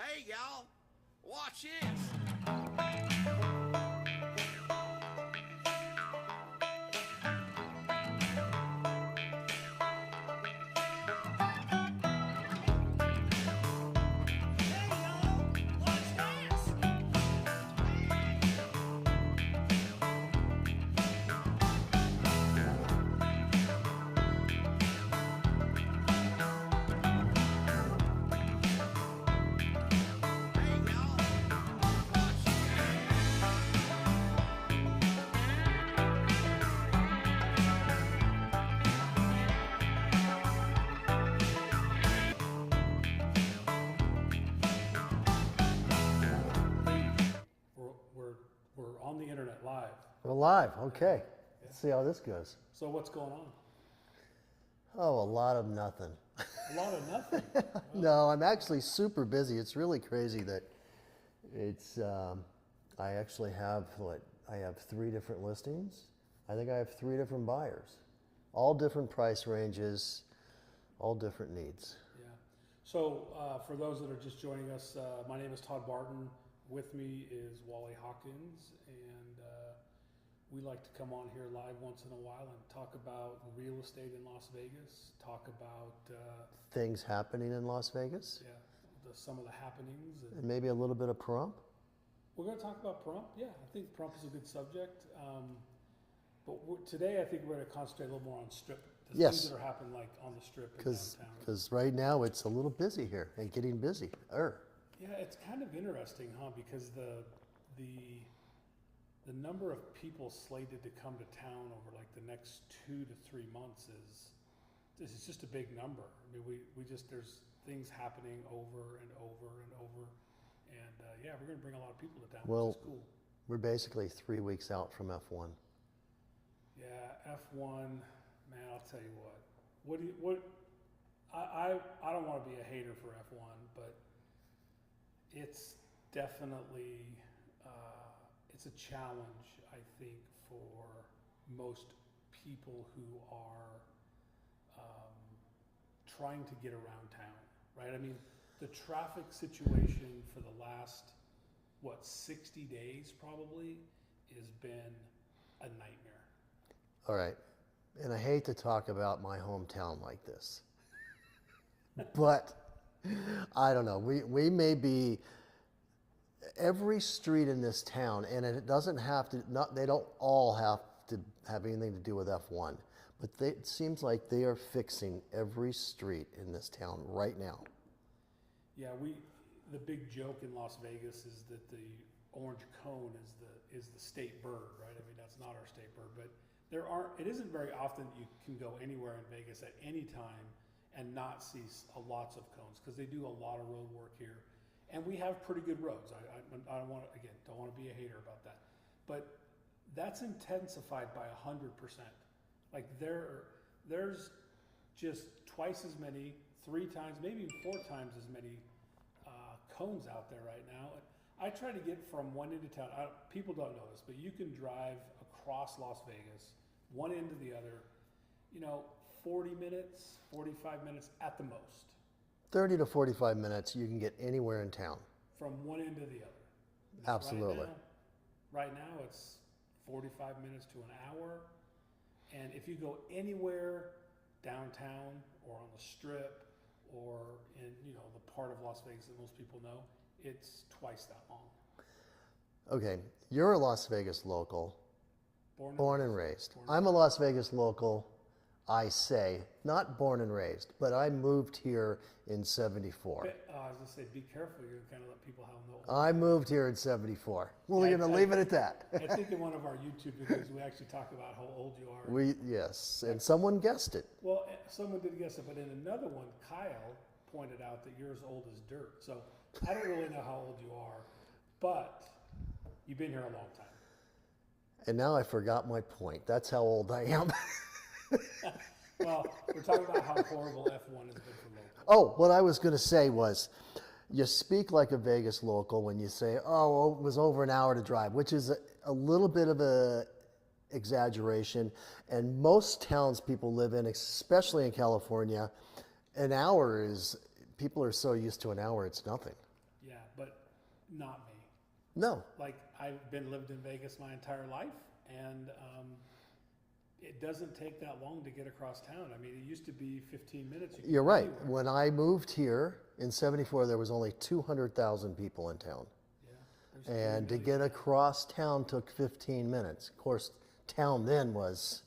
Hey, y'all, watch this. We're on the internet live. We're live, okay. Let's see how this goes. So what's going on? Oh, a lot of nothing. A lot of nothing. No, I'm actually super busy. It's really crazy that it's, I actually have, I have 3 different listings. I think I have 3 different buyers. All different price ranges, all different needs. Yeah. So for those that are just joining us, my name is Todd Barton. With me is Wally Hawkins, and we like to come on here live once in a while and talk about real estate in Las Vegas, talk about Things happening in Las Vegas, some of the happenings. and maybe a little bit of prompt. We're going to talk about prompt. Yeah, I think prompt is a good subject. But today I think we're going to concentrate a little more on strip. The Yes. things that are happening like on the strip in downtown. Because right now it's a little busy here and getting busy. Yeah, it's kind of interesting, huh? Because the number of people slated to come to town over like the next 2 to 3 months is just a big number. I mean, we just there's things happening over and over and over, and yeah, we're going to bring a lot of people to town, Well, which is cool. We're basically 3 weeks out from F1. Yeah, F1, man, I'll tell you what. I don't want to be a hater for F1, but it's definitely it's a challenge, I think, for most people who are trying to get around town, right? I mean, the traffic situation for the last 60 days probably has been a nightmare. All right. And I hate to talk about my hometown like this, but I don't know. We may be every street in this town, and it doesn't have to. They don't all have to have anything to do with F1, but it seems like they are fixing every street in this town right now. Yeah, the big joke in Las Vegas is that the orange cone is the state bird, right? I mean, that's not our state bird, but it isn't very often that you can go anywhere in Vegas at any time and not see lots of cones, because they do a lot of road work here, and we have pretty good roads. I don't want to be a hater about that, but that's intensified by 100%. Like there's just twice as many, 3 times, maybe even 4 times as many cones out there right now. I try to get from one end of town. People don't know this, but you can drive across Las Vegas, one end to the other, 40 minutes, 45 minutes at the most. 30 to 45 minutes, you can get anywhere in town. From one end to the other. Absolutely. Right now it's 45 minutes to an hour. And if you go anywhere downtown or on the strip or in, the part of Las Vegas that most people know, it's twice that long. Okay, you're a Las Vegas local, born and raised. Born I'm a Las Vegas local, I say, not born and raised, but I moved here in 74. I was going to say, be careful. You're going to kind of let people know. I moved here in 74. We're going to leave it at that. I think in one of our YouTube videos, we actually talk about how old you are. Yes, and someone guessed it. Well, someone did guess it, but in another one, Kyle pointed out that you're as old as dirt. So I don't really know how old you are, but you've been here a long time. And now I forgot my point. That's how old I am. Well, we're talking about how horrible F1 has been for local. Oh, what I was going to say was, you speak like a Vegas local when you say, oh, it was over an hour to drive, which is a little bit of a exaggeration. And most towns people live in, especially in California, an hour is, people are so used to an hour, it's nothing. Yeah, not me. No. Like, I've lived in Vegas my entire life, and it doesn't take that long to get across town. I mean, it used to be 15 minutes. You could You're be right. anywhere. When I moved here in '74, there was only 200,000 people in town. Yeah, there's And 3 to million. get across town took 15 minutes. Of course, town then was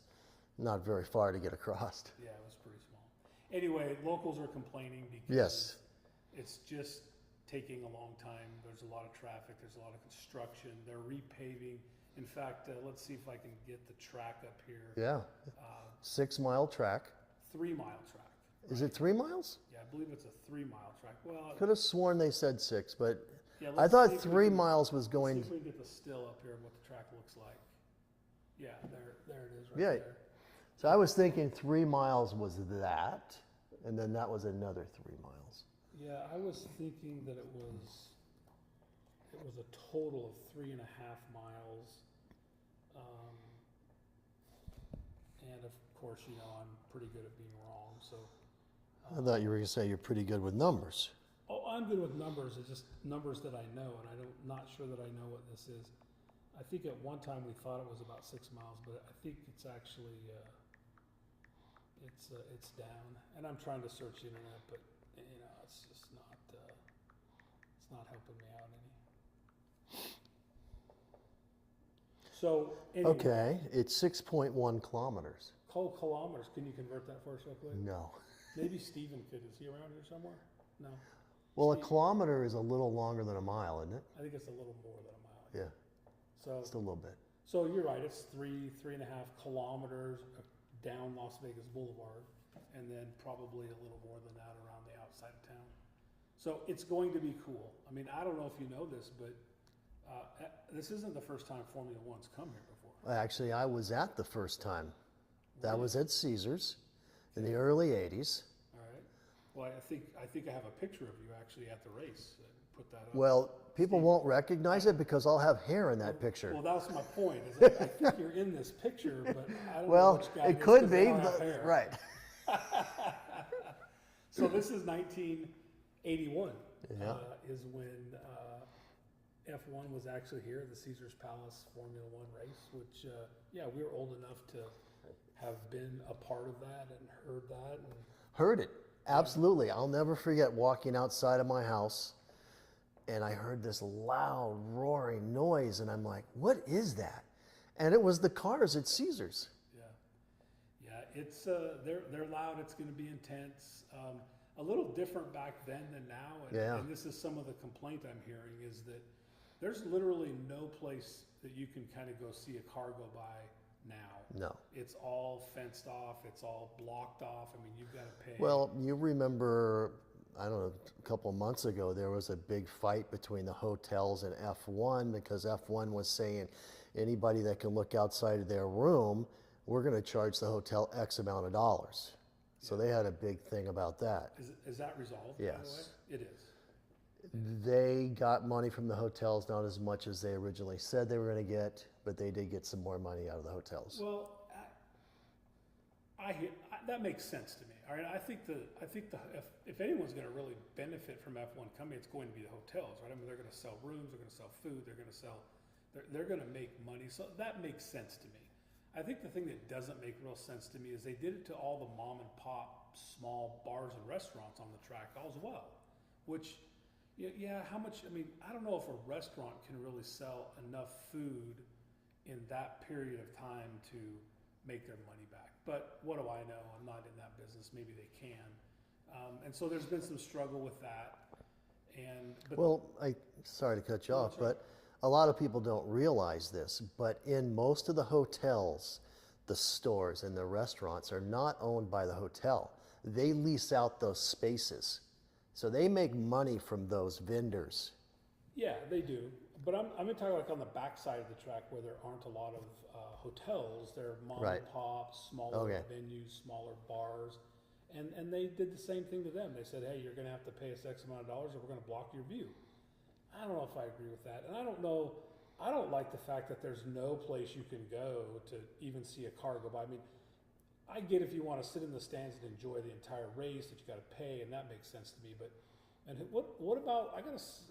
not very far to get across. Yeah, it was pretty small. Anyway, locals are complaining because Yes. it's just taking a long time. There's a lot of traffic. There's a lot of construction. They're repaving. In fact, let's see if I can get the track up here. Yeah. Uh, 6-mile track. 3-mile track. Is it 3 miles? Yeah, I believe it's a 3-mile track. Well, Could have sworn they said 6, but yeah, I let's thought see if we 3 can- miles was let's see going. if we can get the still up here of what the track looks like. Yeah, there it is right Yeah. there. So I was thinking 3 miles was that, and then that was another 3 miles. Yeah, I was thinking that it was a total of 3.5 miles. And of course, you know, I'm pretty good at being wrong, so. I thought you were going to say you're pretty good with numbers. Oh, I'm good with numbers. It's just numbers that I know, and not sure that I know what this is. I think at one time we thought it was about 6 miles, but I think it's actually it's down. And I'm trying to search the internet, but you know, it's just not it's not helping me out any. So anyway, Okay, it's 6.1 kilometers. kilometers. Can you convert that for us real quick? No. Maybe Steven could. Is he around here somewhere? No. Well, a Steve- kilometer is a little longer than a mile, isn't it? I think it's a little more than a mile. Yeah, So just a little bit. So you're right, it's 3.5 kilometers down Las Vegas Boulevard, and then probably a little more than that around the outside of town. So it's going to be cool. I mean, I don't know if you know this, but this isn't the first time Formula One's come here before. Actually, I was at the first time. That was at Caesars in the early 80s. All right. Well, I think I have a picture of you actually at the race. Put that up. Well, people won't recognize it because I'll have hair in that picture. Well, that was my point. Is that I think you're in this picture, but I don't know Well, which guy it is could 'cause be, I don't have but, hair. right. So this is 1981. Yeah. Is when F1 was actually here, the Caesars Palace Formula One race. Which, yeah, we were old enough to have been a part of that and heard that. And Heard it. Absolutely. I'll never forget walking outside of my house and I heard this loud roaring noise and I'm like, what is that? And it was the cars at Caesars. yeah, it's they're loud. It's going to be intense. A little different back then than now. And, Yeah. and this is some of the complaint I'm hearing is that there's literally no place that you can kind of go see a car go by now. No. It's all fenced off. It's all blocked off. I mean, you've got to pay. Well, you remember, I don't know, a couple of months ago, there was a big fight between the hotels and F1 because F1 was saying anybody that can look outside of their room, we're going to charge the hotel X amount of dollars. So they had a big thing about that. Is that resolved? By the Yes. way? It is. They got money from the hotels, not as much as they originally said they were going to get, but they did get some more money out of the hotels. Well, that makes sense to me. All right, I think if anyone's going to really benefit from F1 coming, it's going to be the hotels, right? I mean, they're going to sell rooms, they're going to sell food, they're going to make money. So that makes sense to me. I think the thing that doesn't make real sense to me is they did it to all the mom and pop small bars and restaurants on the track as well, which, yeah, how much, I mean, I don't know if a restaurant can really sell enough food in that period of time to make their money back. But what do I know? I'm not in that business. Maybe they can. And so there's been some struggle with that. But Well, sorry to cut you off, that's right. but a lot of people don't realize this, but in most of the hotels, the stores and the restaurants are not owned by the hotel. They lease out those spaces. So they make money from those vendors. yeah, they do. But I'm going to talk like on the backside of the track where there aren't a lot of hotels. They're mom Right. and pops, smaller Okay. venues, smaller bars. And they did the same thing to them. They said, hey, you're going to have to pay us X amount of dollars or we're going to block your view. I don't know if I agree with that. And I don't like the fact that there's no place you can go to even see a car go by. I mean, I get if you want to sit in the stands and enjoy the entire race that you got to pay, and that makes sense to me. But And what about, I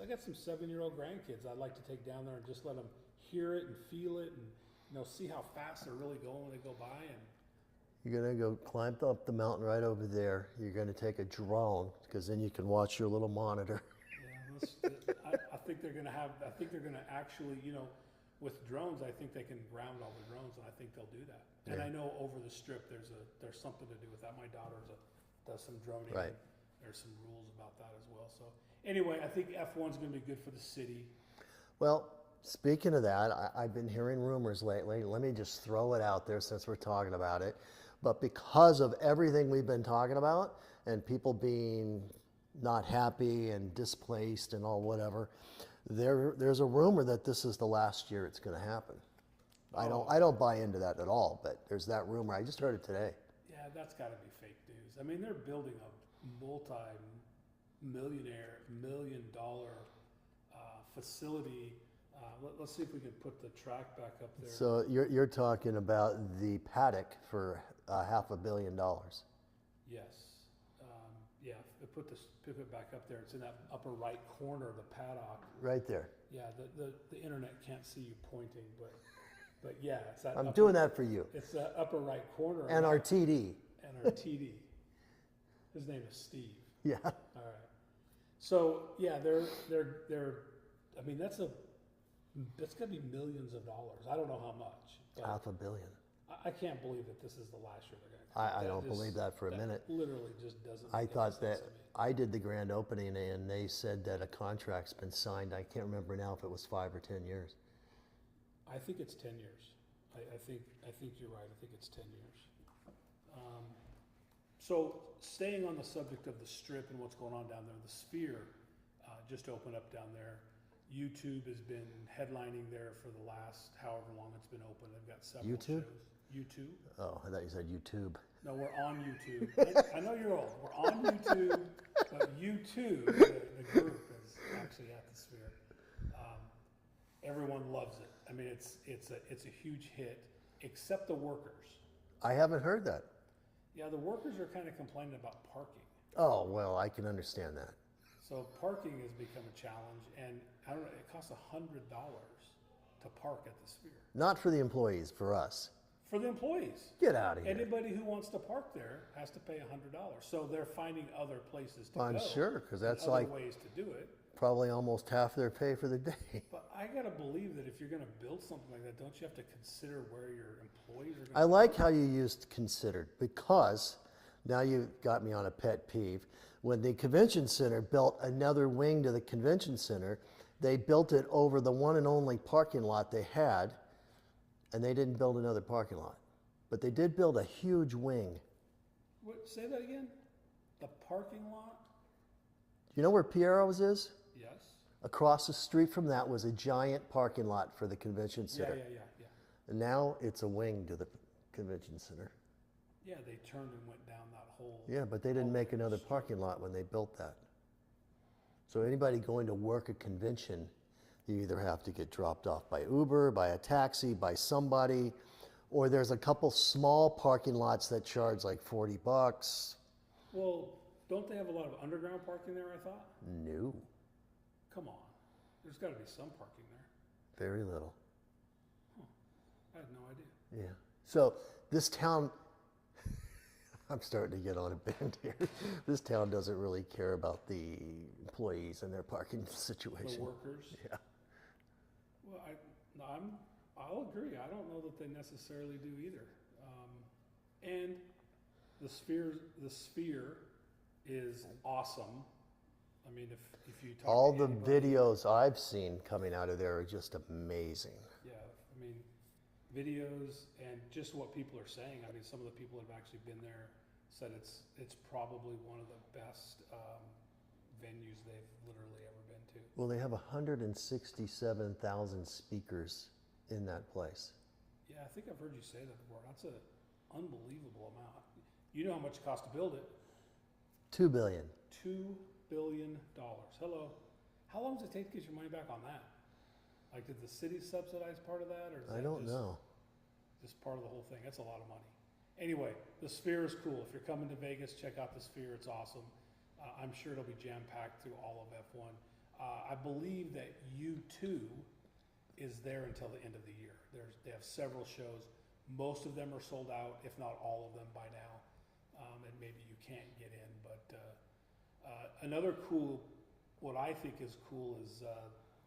got some 7-year-old grandkids I'd like to take down there and just let them hear it and feel it and, see how fast they're really going when they go by. And You're gonna go climb up the mountain right over there. You're gonna take a drone, because then you can watch your little monitor. yeah, I think they're gonna actually, with drones, I think they can ground all the drones, and I think they'll do that. And Yeah. I know over the strip, there's something to do with that. My daughter does some droning. Right. There's some rules about that as well. So anyway, I think F1's gonna be good for the city. Well, speaking of that, I've been hearing rumors lately. Let me just throw it out there since we're talking about it. But because of everything we've been talking about and people being not happy and displaced and all whatever, there's a rumor that this is the last year it's going to happen. Oh. I don't buy into that at all, but there's that rumor. I just heard it today. Yeah, that's got to be fake news. I mean, they're building a multi-millionaire, $1 million facility. Let's see if we can put the track back up there. So you're talking about the paddock for $500 million. Yes. Yeah, put it back up there. It's in that upper right corner of the paddock. Right there. Yeah, the internet can't see you pointing, but yeah, it's that. I'm doing that for you. It's that upper right corner. And our TD. And our TD. His name is Steve. Yeah. All right. So yeah, they're. I mean, that's gonna be millions of dollars. I don't know how much. But $500 million. I can't believe that this is the last year they're gonna. I don't believe that for a minute. Literally, just doesn't. I make thought sense that to me. I did the grand opening and they said that a contract's been signed. I can't remember now if it was 5 or 10 years. I think it's 10 years. I think you're right. I think it's 10 years. So staying on the subject of the strip and what's going on down there, the Sphere just opened up down there. YouTube has been headlining there for the last however long it's been open. They've got several YouTube? shows. YouTube? Oh, I thought you said YouTube. No, we're on YouTube. I know you're old. We're on YouTube, but YouTube, the group, is actually at the Sphere. Everyone loves it. I mean, it's a huge hit, except the workers. I haven't heard that. Yeah, the workers are kind of complaining about parking. Oh, well, I can understand that. So parking has become a challenge, and I don't know, it costs $100 to park at the Sphere. Not for the employees, for us. For the employees. Get out of here. Anybody who wants to park there has to pay $100. So they're finding other places to I'm go. sure, because that's other like ways to do it. probably almost half their pay for the day. But I gotta believe that if you're gonna build something like that, don't you have to consider where your employees are I gonna like how you used considered, because now you got me on a pet peeve. When the convention center built another wing to the convention center, they built it over the one and only parking lot they had, and they didn't build another parking lot. But they did build a huge wing. What, say that again? The parking lot? You know where Piero's is? Yes. Across the street from that was a giant parking lot for the convention Yeah, center. yeah. And now it's a wing to the convention center. Yeah, they turned and went down that whole. Yeah, but they didn't make another parking lot when they built that. So anybody going to work a convention, you either have to get dropped off by Uber, by a taxi, by somebody, or there's a couple small parking lots that charge like $40. Well, don't they have a lot of underground parking there, I thought? No, Come on. There's gotta be some parking there. very little. I had no idea. Yeah. So this town, I'm starting to get on a bend here. This town doesn't really care about the employees and their parking situation. The workers? Yeah. Well, I'll agree. I don't know that they necessarily do either. And the Sphere is awesome. I mean, if you talk All to the anybody- videos I've seen coming out of there are just amazing. Yeah, I mean, videos and just what people are saying. I mean, some of the people that have actually been there said it's probably one of the best venues they've literally ever been to. Well, they have 167,000 speakers in that place. Yeah, I think I've heard you say that before. That's an unbelievable amount. You know how much it costs to build it? $2 billion. $2 billion. Hello. How long does it take to get your money back on that? Like, did the city subsidize part of that, or is I that don't know. just part of the whole thing? That's a lot of money. Anyway, the Sphere is cool. If you're coming to Vegas, check out the Sphere. It's awesome. I'm sure it'll be jam-packed through all of F1. I believe that U2 is there until the end of the year. They have several shows. Most of them are sold out, if not all of them by now. And maybe you can't get in. But another cool, what I think is cool is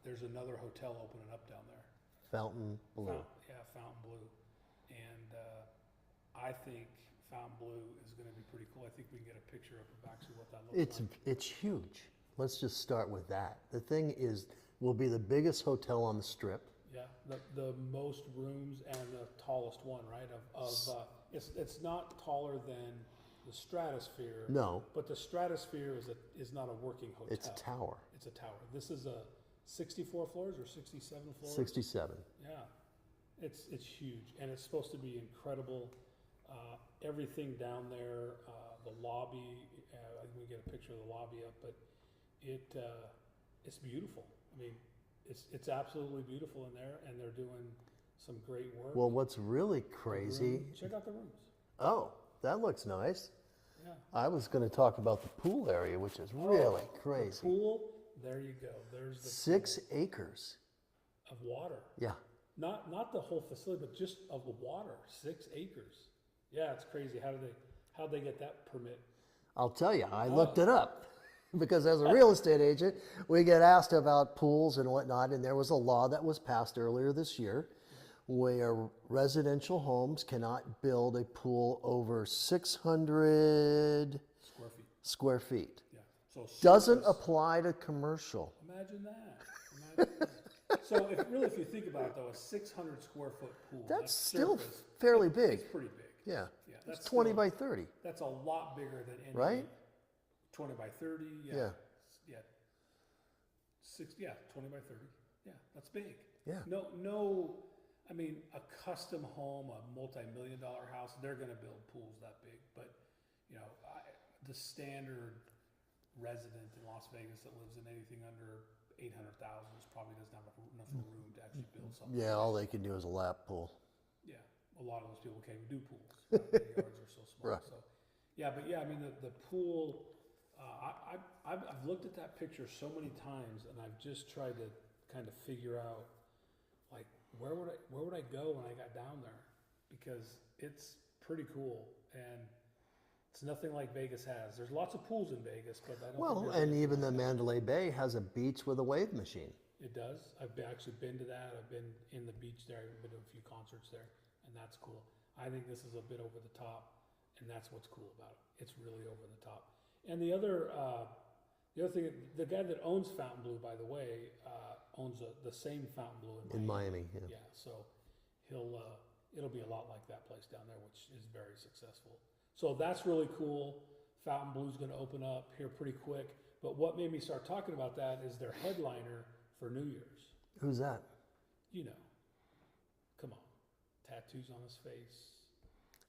there's another hotel opening up down there. Fountain Blue. Fountain Blue. And I think Fountain Blue is going to be pretty cool. I think we can get a picture of actually what that looks like. It's huge. Let's just start with that. The thing is, will be the biggest hotel on the Strip. Yeah, the most rooms and the tallest one, right? It's not taller than the Stratosphere. No. But the Stratosphere is not a working hotel. It's a tower. It's a tower. This is a 64 floors or 67 floors? 67. Yeah, it's huge, and it's supposed to be incredible. Everything down there, the lobby. We can get a picture of the lobby up, but it's beautiful. I mean, it's absolutely beautiful in there, and they're doing some great work. Well, what's really crazy? Check out the rooms. Oh, that looks nice. Yeah. I was going to talk about the pool area, which is really crazy. The pool. There you go. There's the 6 acres of water. Yeah. Not the whole facility, but just of the water. 6 acres. Yeah, it's crazy. How'd they get that permit? I'll tell you, I looked it up because as a real estate agent, we get asked about pools and whatnot, and there was a law that was passed earlier this year where residential homes cannot build a pool over 600 square feet. Yeah. So doesn't apply to commercial. Imagine that. So if you think about it, though, a 600 square foot pool. That's still fairly big. It's pretty big. Yeah. Yeah. That's 20 by 30. That's a lot bigger than any. Right? 20 by 30. Yeah. Yeah. 20 by 30. Yeah, that's big. Yeah. No. I mean, a custom home, a multi-million-dollar house, they're going to build pools that big. But the standard resident in Las Vegas that lives in anything under 800,000 probably doesn't have enough room to actually build something. Yeah, all they can do is a lap pool. Yeah, a lot of those people can't even do pools. The yards are so small. Right. So, I mean, the pool. I've looked at that picture so many times, and I've just tried to kind of figure out, like, where would I go when I got down there, because it's pretty cool, and it's nothing like Vegas has. There's lots of pools in Vegas, but I don't. Well, and even the Mandalay Bay has a beach with a wave machine. It does. I've actually been to that. I've been in the beach there. I've been to a few concerts there, and that's cool. I think this is a bit over the top, and that's what's cool about it. It's really over the top. And the other thing, the guy that owns Fountain Blue, by the way, owns the same Fountain Blue in Miami. Yeah. Yeah. So it'll be a lot like that place down there, which is very successful. So that's really cool. Fountain Blue's going to open up here pretty quick. But what made me start talking about that is their headliner for New Year's. Who's that? You know. Come on. Tattoos on his face.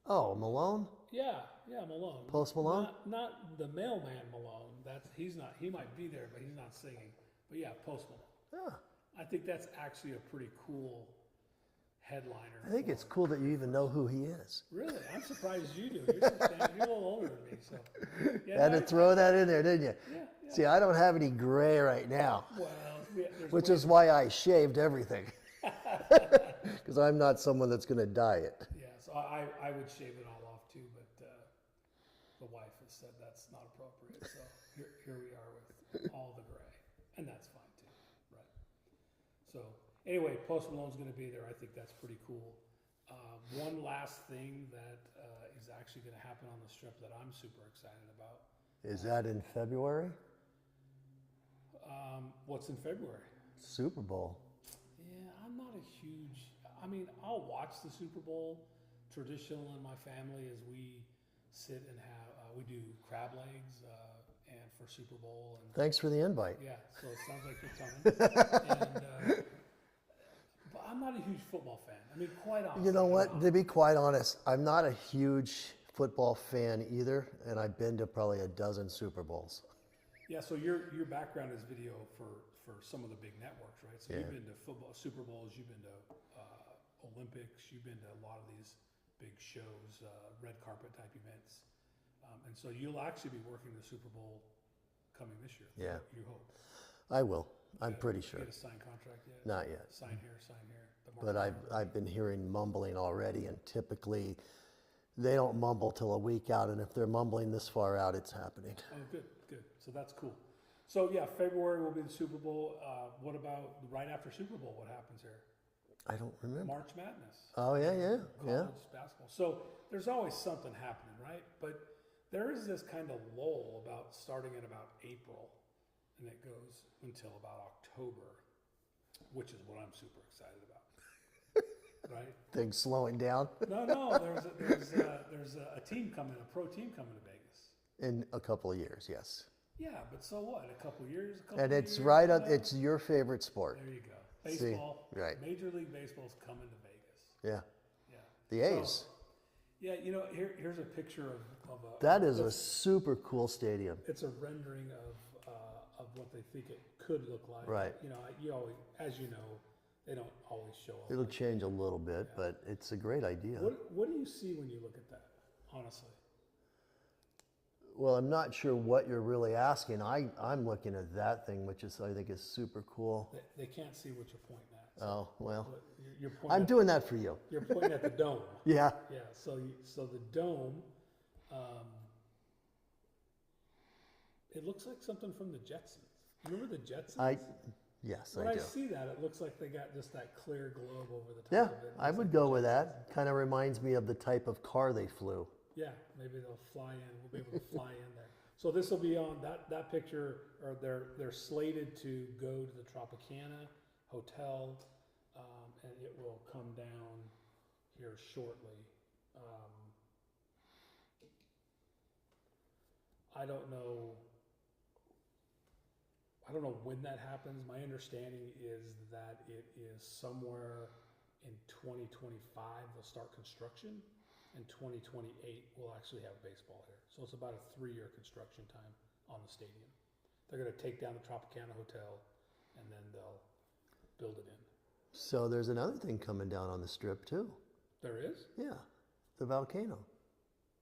Oh, Malone? Yeah, Malone. Post Malone? Not the mailman Malone. He's not. He might be there, but he's not singing. But yeah, Post Malone. Yeah. I think that's actually a pretty cool headliner. I think it's cool that you even know who he is. Really? I'm surprised you do. You're a little older than me, so. Yeah, Had to throw that in there, didn't you? Yeah. See, I don't have any gray right now, Well, which is why I shaved everything. Because I'm not someone that's going to dye it. Yeah, so I would shave it all off too, but the wife has said that's not appropriate. So here we are with all the gray, and that's fine too, right? So anyway, Post Malone's going to be there. I think that's pretty cool. One last thing that is actually going to happen on the Strip that I'm super excited about. Is that in February? What's in February? Super Bowl. Yeah, I'm not a huge. I mean, I'll watch the Super Bowl. Traditional in my family is we sit and we do crab legs and for Super Bowl. And thanks for the invite. yeah, so it sounds like you're coming. But I'm not a huge football fan. I mean, quite honestly. You know what? To be quite honest, I'm not a huge football fan either, and I've been to probably a dozen Super Bowls. Yeah, so your background is video for some of the big networks, right? So Yeah. You've been to football Super Bowls, you've been to Olympics, you've been to a lot of these big shows, red carpet type events, and so you'll actually be working the Super Bowl coming this year. Yeah. You hope. I will. I'm pretty sure. Get a signed contract yet? Not yet. Sign here, sign here. But I've been hearing mumbling already, and typically they don't mumble till a week out, and if they're mumbling this far out, it's happening. Oh, good. So that's cool. So yeah, February will be the Super Bowl. What about right after Super Bowl? What happens here? I don't remember. March Madness. Oh, yeah. College basketball. So there's always something happening, right? But there is this kind of lull about starting in about April, and it goes until about October, which is what I'm super excited about. Right? Things slowing down. No. There's a team coming, a pro team coming to Vegas. In a couple of years, yes. Yeah, but so what? A couple years. And it's years, right up. It's your favorite sport. There you go. Baseball. See, right. Major League Baseball's coming to Vegas. Yeah. Yeah. The A's. So, yeah, here's a picture of a. That is a super cool stadium. It's a rendering of what they think it could look like. Right. You always, as you know, they don't always show up. It'll change a little bit, but it's a great idea. What do you see when you look at that? Honestly. Well, I'm not sure what you're really asking. I'm looking at that thing, which is I think is super cool. They can't see what you're pointing at. So Oh well, you're pointing. I'm doing that for you. You're pointing at the dome. Yeah. Yeah. So the dome, it looks like something from the Jetsons. Remember the Jetsons? Yes, When I I do. see that, it looks like they got just that clear globe over the top Yeah, of it. I would go with that. Kind of reminds me of the type of car they flew. Yeah, maybe they'll fly in. We'll be able to fly in there. So this will be on that picture, or they're slated to go to the Tropicana Hotel, and it will come down here shortly. I don't know when that happens. My understanding is that it is somewhere in 2025 they'll start construction, and 2028 we'll actually have baseball here. So it's about a 3-year construction time on the stadium. They're going to take down the Tropicana Hotel, and then they'll build it in. So there's another thing coming down on the strip too. There is? Yeah, the volcano.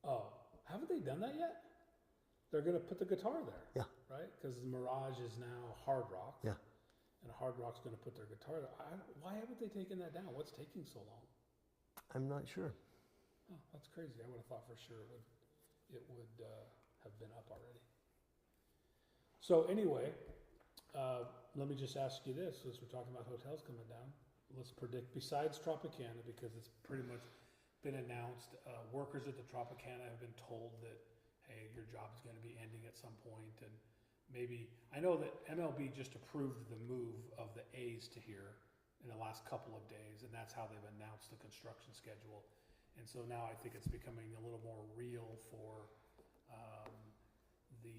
Oh, haven't they done that yet? They're going to put the guitar there. Yeah. Right? Because the Mirage is now Hard Rock. Yeah. And Hard Rock's going to put their guitar there. Why haven't they taken that down? What's taking so long? I'm not sure. Oh, that's crazy. I would have thought for sure it would have been up already. So anyway, let me just ask you this, since we're talking about hotels coming down. Let's predict, besides Tropicana, because it's pretty much been announced, workers at the Tropicana have been told that, hey, your job is going to be ending at some point, and maybe, I know that MLB just approved the move of the A's to here in the last couple of days, and that's how they've announced the construction schedule. And so now I think it's becoming a little more real for the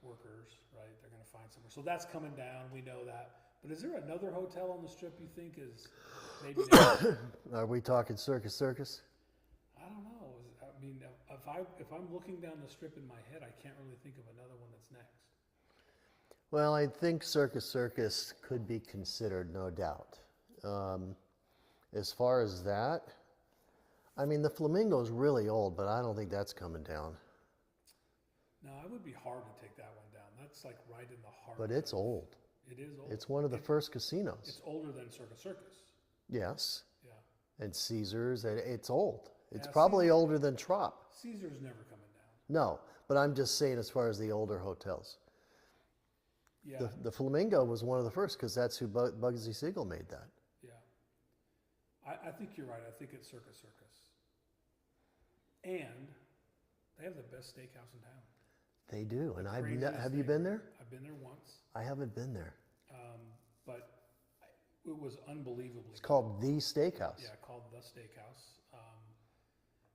workers, right? They're going to find somewhere. So that's coming down. We know that. But is there another hotel on the strip you think is maybe next? Are we talking Circus? I don't know. I mean, if I'm looking down the strip in my head, I can't really think of another one that's next. Well, I think Circus could be considered, no doubt. As far as that, I mean, the Flamingo's really old, but I don't think that's coming down. No, it would be hard to take that one down. That's like right in the heart. But it's old. It is old. It's one of the first casinos. It's older than Circus. Yes. Yeah. And Caesars, and it's old. It's Yeah, probably older than Trop. Caesar's never coming down. No, but I'm just saying as far as the older hotels. Yeah. The Flamingo was one of the first because that's who Bugsy Siegel made that. Yeah. I think you're right. I think it's Circus. And they have the best steakhouse in town. They do. And Craziest have you steak. been there? I've been there once. I haven't been there. But it was unbelievably It's called The Steakhouse. Yeah, called The Steakhouse.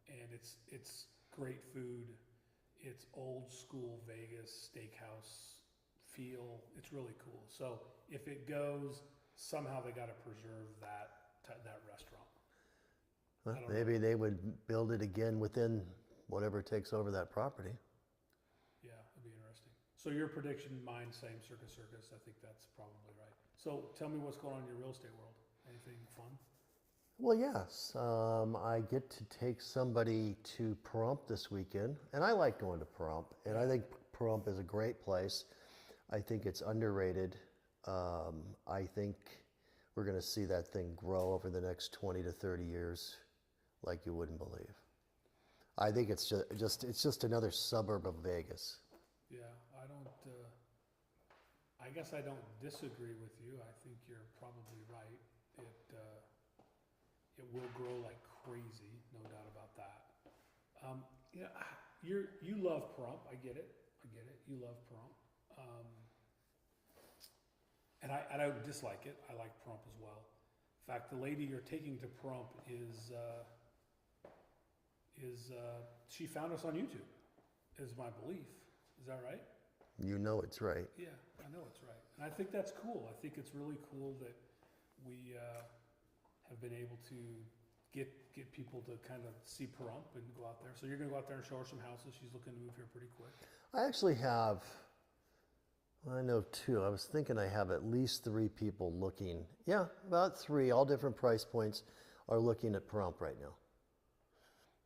And it's great food. It's old school Vegas steakhouse feel. It's really cool. So if it goes, somehow they got to preserve that restaurant. Well, I don't maybe they would build it again within whatever takes over that property. Yeah, it'd be interesting. So your prediction, mine, same Circus. I think that's probably right. So tell me what's going on in your real estate world. Anything fun? Well, yes. I get to take somebody to Pahrump this weekend, and I like going to Pahrump. And I think Pahrump is a great place. I think it's underrated. I think we're going to see that thing grow over the next 20 to 30 years like you wouldn't believe. I think it's just another suburb of Vegas. Yeah, I guess I don't disagree with you. I think you're probably right. It will grow like crazy, no doubt about that. You love Pahrump. I get it. You love Pahrump. And I don't dislike it. I like Pahrump as well. In fact, the lady you're taking to Pahrump is she found us on YouTube, is my belief. Is that right? You know it's right. Yeah, I know it's right. And I think that's cool. I think it's really cool that we have been able to get people to kind of see Pahrump and go out there. So you're going to go out there and show her some houses. She's looking to move here pretty quick. I actually have, I know two. I was thinking I have at least 3 people looking. Yeah, about 3, all different price points, are looking at Pahrump right now.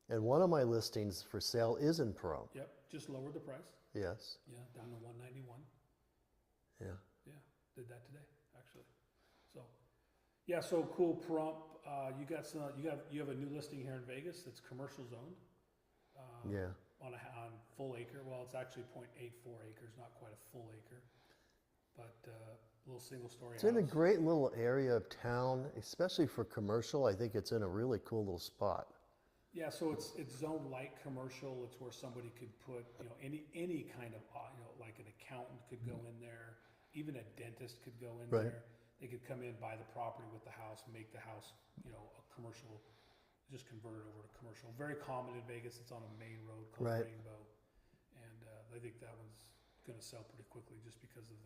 And one of my listings for sale is in Pahrump. Yep, just lowered the price. Yes. Yeah, down to $191. Yeah. Yeah, did that today actually. So, yeah, so cool Pahrump. You have a new listing here in Vegas that's commercial zoned. Yeah. On full acre. Well, it's actually 0.84 acres, not quite a full acre, but a little single story It's house. in a great little area of town, especially for commercial. I think it's in a really cool little spot. Yeah, so it's zoned light commercial. It's where somebody could put, any kind of, like an accountant could go in there, even a dentist could go in Right. there. They could come in, buy the property with the house, make the house, a commercial, just convert it over to commercial. Very common in Vegas. It's on a main road called Right. Rainbow, and I think that one's going to sell pretty quickly just because of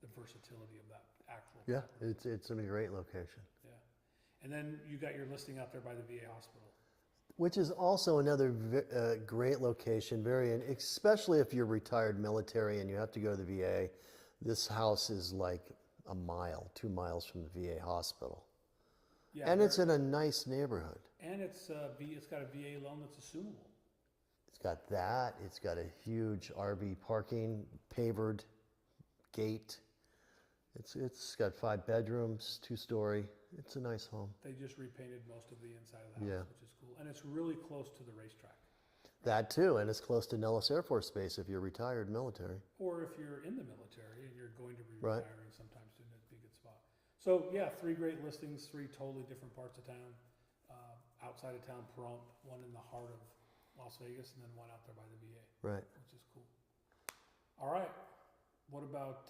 the versatility of that actual. Yeah, property. it's in a great location. Yeah, and then you got your listing out there by the VA hospital. Which is also another great location, especially if you're retired military and you have to go to the VA. This house is like 2 miles from the VA hospital. Yeah, and it's in a nice neighborhood. And it's got a VA loan that's assumable. It's got that. It's got a huge RV parking, pavered gate. It's got 5 bedrooms, 2-story. It's a nice home. They just repainted most of the inside of the house, Yeah. which is cool. And it's really close to the racetrack. That too, and it's close to Nellis Air Force Base if you're retired military. Or if you're in the military and you're going to be Right. retiring sometime soon, it'd be a good spot. So yeah, 3 great listings, 3 totally different parts of town. Outside of town, Pahrump, one in the heart of Las Vegas, and then one out there by the VA. Right. Which is cool. All right. What about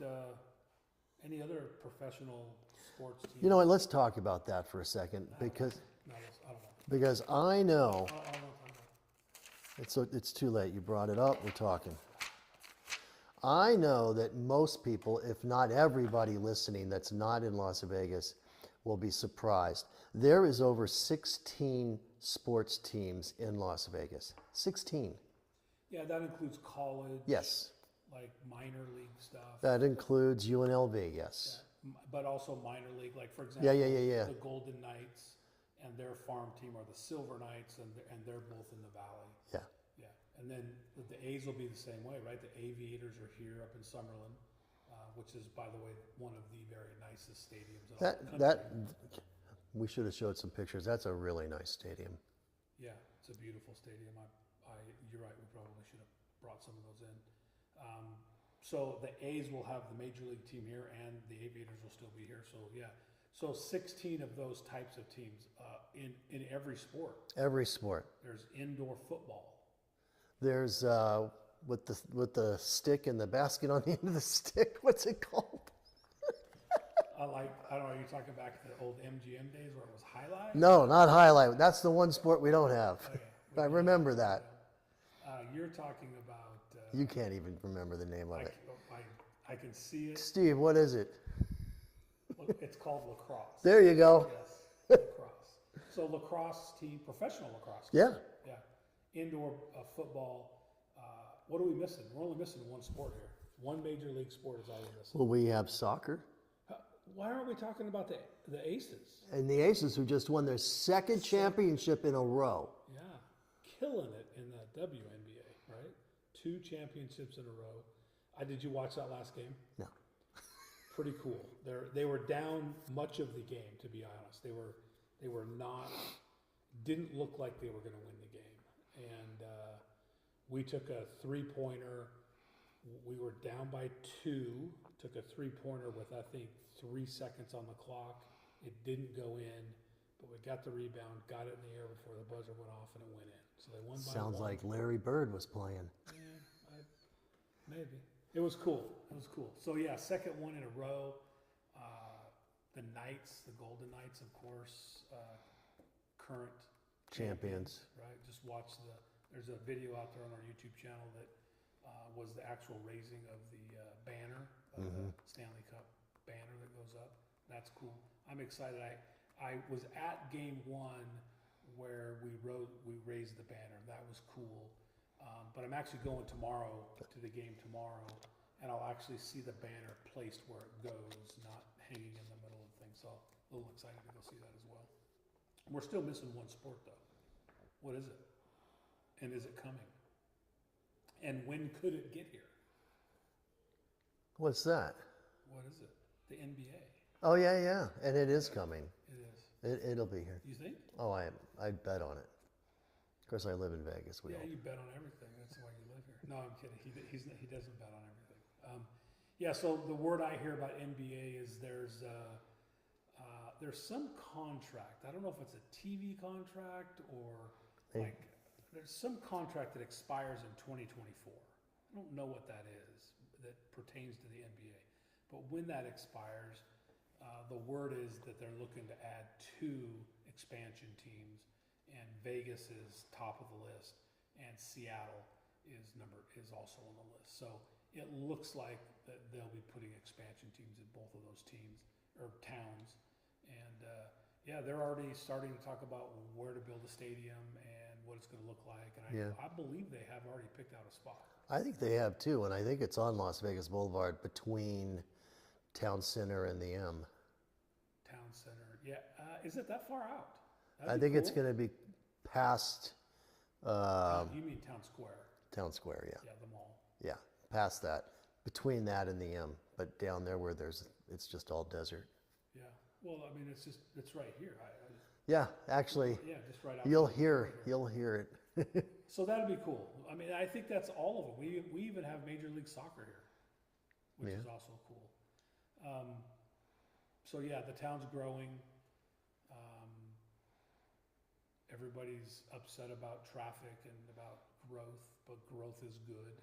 any other professional sports teams? You know what? Let's talk about that for a second because No, I don't know. because I know I don't know. it's too late. You brought it up. We're talking. I know that most people, if not everybody listening that's not in Las Vegas, will be surprised. There is over 16 sports teams in Las Vegas. 16. Yeah, that includes college. Yes. Like minor league stuff. That includes UNLV, yes. But also minor league, like for example, Yeah. the Golden Knights and their farm team are the Silver Knights, and they're both in the Valley. Yeah. Yeah, and then the A's will be the same way, right? The Aviators are here up in Summerlin, which is, by the way, one of the very nicest stadiums in all the country. We should have showed some pictures. That's a really nice stadium. Yeah, it's a beautiful stadium. You're right. We probably should have brought some of those in. So the A's will have the major league team here, and the Aviators will still be here. So yeah, so 16 of those types of teams in every sport. Every sport. There's indoor football. There's with the stick and the basket on the end of the stick. What's it called? I don't know. Are you talking back to the old MGM days where it was highlight? No, not highlight. That's the one sport we don't have. Okay. I remember that. You're talking about. You can't even remember the name of it. I can see it. Steve, what is it? It's called lacrosse. There you go. Yes, lacrosse. So lacrosse team, professional lacrosse team. Yeah. Yeah. Indoor football. What are we missing? We're only missing one sport here. One major league sport is all we're missing. Well, we have soccer. Why aren't we talking about the Aces? And the Aces, who just won their second championship in a row. Yeah. Killing it in the WNBA, right? 2 championships in a row. Did you watch that last game? No. Pretty cool. They were down much of the game, to be honest. They were not, didn't look like they were going to win the game. And we took a 3-pointer. We were down by 2, took a 3-pointer with, I think, 3 seconds on the clock. It didn't go in, but we got the rebound, got it in the air before the buzzer went off, and it went in. So they won by 1. Sounds like Larry Bird was playing. Yeah, maybe. It was cool. It was cool. So yeah, second one in a row. The Knights, the Golden Knights, of course, current Champions. right? Just watch there's a video out there on our YouTube channel that was the actual raising of the banner, of the Stanley Cup banner that goes up. That's cool. I'm excited. I was at game 1 where we raised the banner. That was cool. But I'm actually going tomorrow to the game tomorrow, and I'll actually see the banner placed where it goes, not hanging in the middle of things. So a little excited to go see that as well. We're still missing one sport though. What is it? And is it coming? And when could it get here? What's that? What is it? The NBA. Oh yeah, and it is coming. It is. It'll be here. You think? Oh, I'd bet on it. Of course, I live in Vegas. Yeah, you bet on everything. That's why you live here. No, I'm kidding. He doesn't bet on everything. Yeah. So the word I hear about NBA is there's some contract. I don't know if it's a TV contract or like there's some contract that expires in 2024. I don't know what that is that pertains to the NBA. But when that expires, the word is that they're looking to add 2 expansion teams, and Vegas is top of the list, and Seattle is also on the list. So it looks like that they'll be putting expansion teams in both of those teams or towns, and yeah, they're already starting to talk about where to build a stadium and what it's going to look like. And I believe they have already picked out a spot. I think they have too, and I think it's on Las Vegas Boulevard between Town Center and the M. Town Center, yeah. Is it that far out? I think it's going to be past. You mean Town Square? Town Square, yeah. Yeah, the mall. Yeah, past that, between that and the M, but down there where it's just all desert. Yeah. Well, I mean, it's right here. Yeah, actually. Yeah, just right out. You'll hear it. So that'd be cool. I mean, I think that's all of them. We even have Major League Soccer here, which is also cool. So yeah, the town's growing. Everybody's upset about traffic and about growth, but growth is good.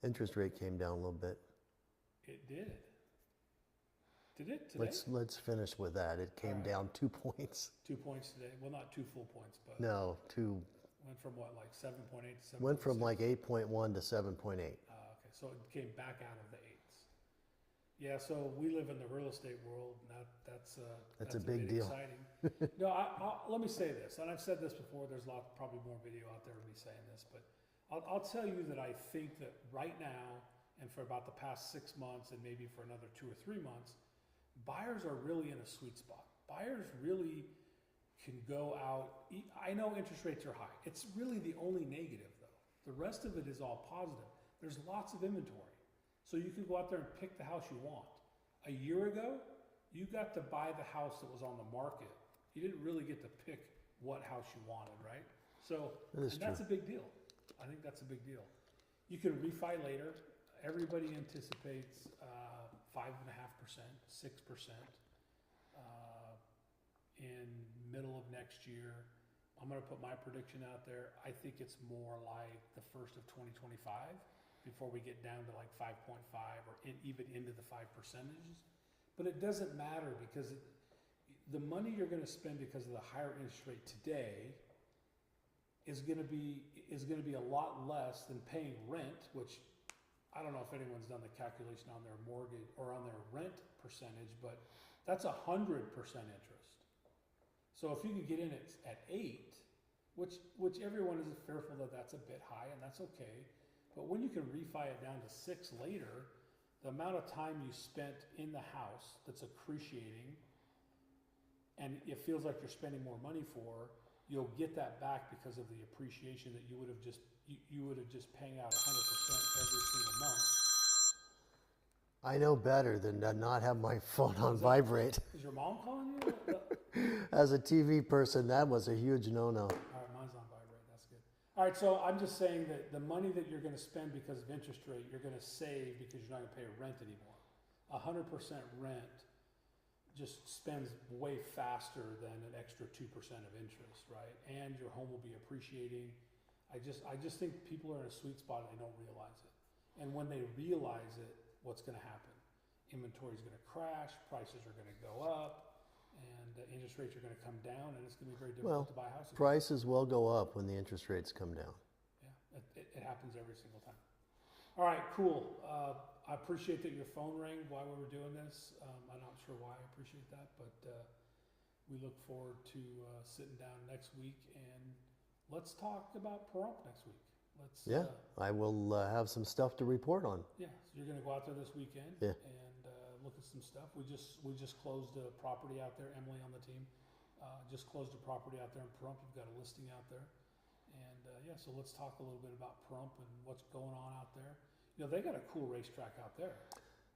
Interest rate came down a little bit. It did. Did it today? Let's finish with that. It came down 2 points. 2 points today. Well, not 2 full points, but no, 2. Went from what, like 7.8 to 7.6? Went from like 8.1 to 7.8. Okay, so it came back out of the 8s. Yeah, so we live in the real estate world, and that's a big deal. Exciting. No, let me say this, and I've said this before. There's probably more video out there of me saying this, but I'll tell you that I think that right now, and for about the past 6 months, and maybe for another 2 or 3 months, buyers are really in a sweet spot. Buyers really can go out. I know interest rates are high. It's really the only negative, though. The rest of it is all positive. There's lots of inventory. So you can go out there and pick the house you want. A year ago, you got to buy the house that was on the market. You didn't really get to pick what house you wanted, right? So that's a big deal. I think that's a big deal. You can refi later. Everybody anticipates 5.5%, 6% in middle of next year. I'm going to put my prediction out there. I think it's more like the first of 2025 before we get down to like 5.5 or even into the 5%. But it doesn't matter because the money you're going to spend because of the higher interest rate today is going to be a lot less than paying rent, which I don't know if anyone's done the calculation on their mortgage or on their rent percentage, but that's 100% interest. So if you could get in at 8, which everyone is fearful that that's a bit high, and that's okay. But when you can refi it down to 6 later, the amount of time you spent in the house that's appreciating, and it feels like you're spending more money for, you'll get that back because of the appreciation that you would have just paying out 100% every single month. I know better than to not have my phone on vibrate. Is your mom calling you? As a TV person, that was a huge no-no. All right, mine's on vibrate. That's good. All right, so I'm just saying that the money that you're going to spend because of interest rate, you're going to save because you're not going to pay rent anymore. 100% rent just spends way faster than an extra 2% of interest, right? And your home will be appreciating. I just think people are in a sweet spot and they don't realize it. And when they realize it, what's going to happen? Inventory is going to crash, prices are going to go up, and interest rates are going to come down, and it's going to be very difficult to buy houses. Prices will go up when the interest rates come down. Yeah, it happens every single time. All right, cool. I appreciate that your phone rang while we were doing this. I'm not sure why I appreciate that, but we look forward to sitting down next week, and let's talk about Pahrump next week. I will have some stuff to report on. Yeah, so you're going to go out there this weekend and look at some stuff. We just closed a property out there. Emily on the team just closed a property out there in Pahrump. We've got a listing out there, and so let's talk a little bit about Pahrump and what's going on out there. You know, they got a cool racetrack out there.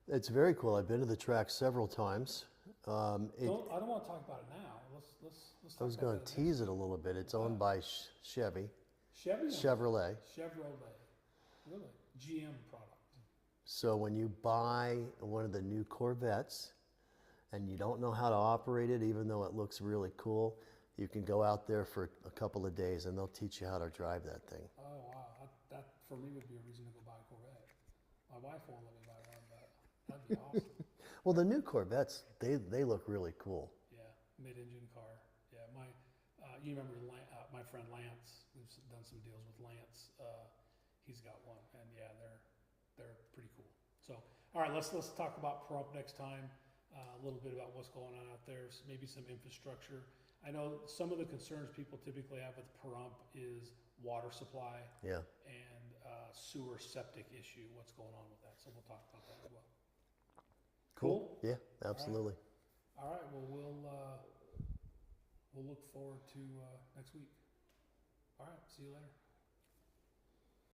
It's very cool. I've been to the track several times. I don't want to talk about it now. Let's I was going to tease it a little bit. It's owned by Chevrolet. Chevrolet. Really? GM product. So when you buy one of the new Corvettes and you don't know how to operate it, even though it looks really cool, you can go out there for a couple of days and they'll teach you how to drive that thing. Oh, wow. That for me would be a reason to go buy a Corvette. My wife won't let me buy one, but that'd be awesome. Well, the new Corvettes, they look really cool. Yeah, mid-engine car. Yeah, you remember my friend Lance? We've done some deals with Lance. He's got one, and yeah, they're pretty cool. So, all right, let's talk about Pahrump next time. A little bit about what's going on out there. Maybe some infrastructure. I know some of the concerns people typically have with Pahrump is water supply. Yeah. And sewer septic issue. What's going on with that? So we'll talk about that as well. Cool? Yeah, absolutely. All right. Well, we'll look forward to next week. All right. See you later.